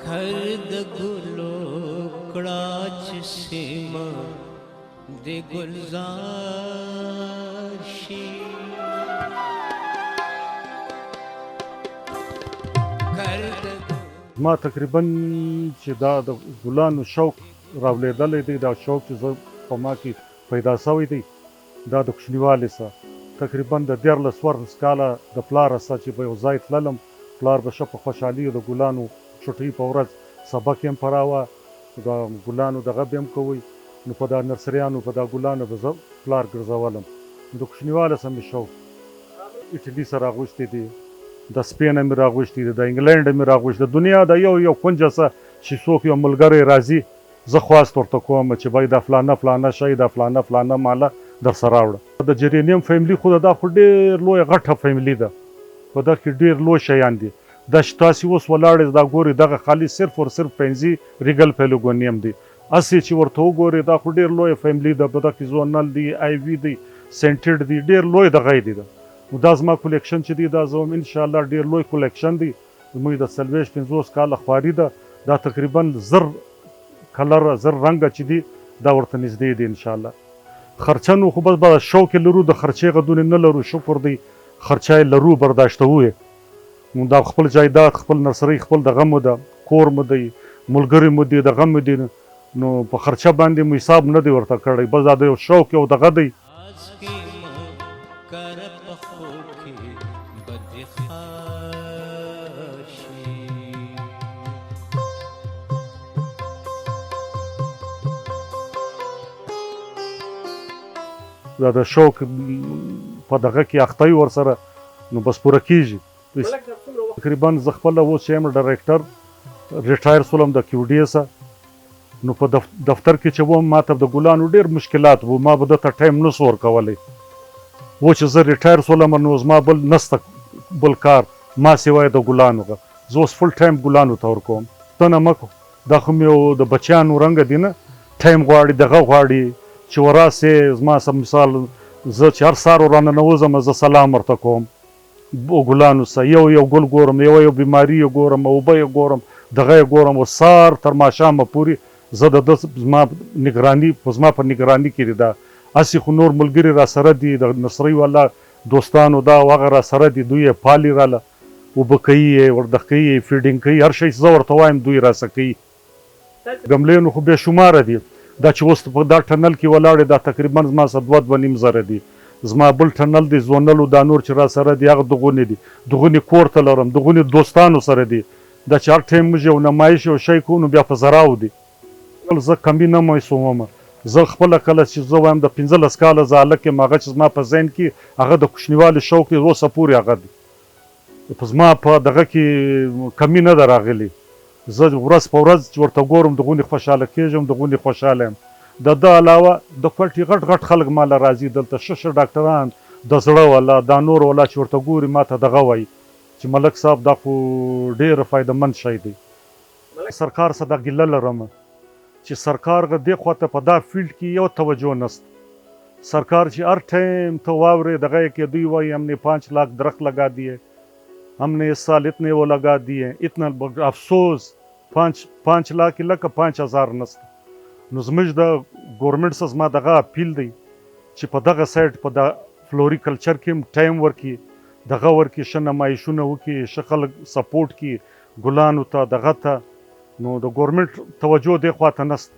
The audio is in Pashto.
घर د ګلو کړه چې سیمه د ګلزار شي घर د ما تقریبا چې دا د ګلانو شوق راولېدلی دی دا شوق چې زه په ما کې پیدا شوی دی دا د کوچنیوالي څخه تقریبا د 14 کاله د پلاره څخه چې به یو ځای تللم پلار به ښه په خوشحالي د ګلانو چوټۍ په ورځ سبق یې هم پراوه د ګلانو دغه به هم کوئ نو په دا نرسریانو په دا ګلانو به زه پلار ګرځولم د کوچنیوالي څخه مې شوق ایټلي سره راغوښتي دي د سپین مې راغوښتي دي د انګلینډ مې راغوښتي د دنیا د یو کونجه څخه چې څوک یو ملګری راځي زه خواست ورته کوم چې بای دا فلانه شی دا فلانه ماله در سره راوړه د جرینیم فیملی خو دا خو ډېر لویه غټه فیملی ده په دغه کې ډېر لوی شیان دي دا چې تاسې اوس ولاړې دا ګورې دغه خالي صرف او صرف 5 ریګل پیلوګونیم دی هسې چې ورته وګورې دا خو ډېر لویه فیملی ده په دغه کې زونل دی آی وي دی سینټډ دی ډېر لوی دغه دی نو دا زما کولیکشن چې دی دا زه هم انشاءالله ډېر لوی کولیکشن دی زموږ د 40-50 کاله خواري ده دا تقریبا زر کلر زر رنګه چې دی دا ورته نږدې دی انشاءالله خرچه نو خو بس به شوق یې لرو د خرچې غدونې نه لرو شکر دی خرچه یې لرو برداشتوو یې نو دا خپل جایداد خپل نرسرۍ خپل دغه مو ده کور مو دی ملګري مو دی دغه مو دی نو په خرچه باندې مو حساب نه دی ورته کړی بس دا د یو شوق یو دغه دی دا د شوق په دغه کې اخته ورسره نو بس پوره کیږي تقریبا زه خپله اوس چې یم ډایرکټر ریټایر شولم د کیو ډي څخه نو په دفتر کې چې وم ما ته د ګلانو ډېر مشکلات وو ما به دته ټایم نه شو ورکولی و چې زه ریټایر شولم نو زما بل نسته بل کار ما سوای د ګلانو زه اوس فل ټایم ګلانو ته ورکوم ته نه مه دا خو مې یو د بچیانو رنګه دی نه ټایم غواړي دغه غواړي چې وراسې زما سم مثال زه چې هر سهار وراننوځم زه سلام ورته کوم ګلانو سه یو ګل ګورم یو بیماري یې ګورم اوبه یې ګورم دغه یې ګورم او سهار تر ماښامه پورې زه د ده زما نګراني په نګراني کې دی دا هسې خو نور ملګري را سره دي د نرسرۍ والا دوستانو دا هغه را سره دي دوی یې پالي راله اوبه کوي یې ورده کوي یې فیډینګ کوي هر شی زه ورته وایم دوی راسه کوي ګملې نو خو بې شماره دي دا چې اوس په دا ټنل کې ولاړې دا تقریبا زما څه 2.5 زره دي زما بل ټنل دی زونلو دا نور چې را سره دي هغه دغونې دي دغونې کور ته لرم دغونې دوستانو سره دي دا چې هر ټایم موږ یو نمایش یو شی کوو نو بیا په زراو دي زه کمي نه محسومومه زه خپله کله چې زه وایم د 15 کاله زه هلک یم هغه چې زما په ذهن کې هغه د کوچنیوالي شوق دی اوسه پورې هغه دی په زما په دغه کې کمي نه ده راغلې زه ورځ په ورځ چې ورته ګورم دغونې خوشحاله کېږم دغونې خوشحاله یم د ده علاوه د کوټې غټ خلک ماله راځي دلته ښه ډاکټران د زړه والا دا نور والا چې ورته ګوري ما ته دغه وایي چې ملک صاحب دا خو ډېره فایدهمند شی دی سرکار څخه دا ګیله لرم چې سرکار دې خواته په دا فیلډ کې یو توجه نست سرکار چې हर ټایم ته واورې دغه کې دوی وایي हमने 5 लाख درخت लगा दिए हमने इस साल इतने वो लगा दिए इतना अफसोस 5 लाख لکه 5000 نست نو زموږ د ګورنمنټ څخه زما دغه اپیل دی چې په دغه سایډ په د فلوریکلچر کې هم ټایم ورکړي دغه ورکړي ښه نمایشونه وکړي ښه خلک سپورټ کړي ګلانو ته دغه ته نو د ګورنمنټ توجه دې خواته نست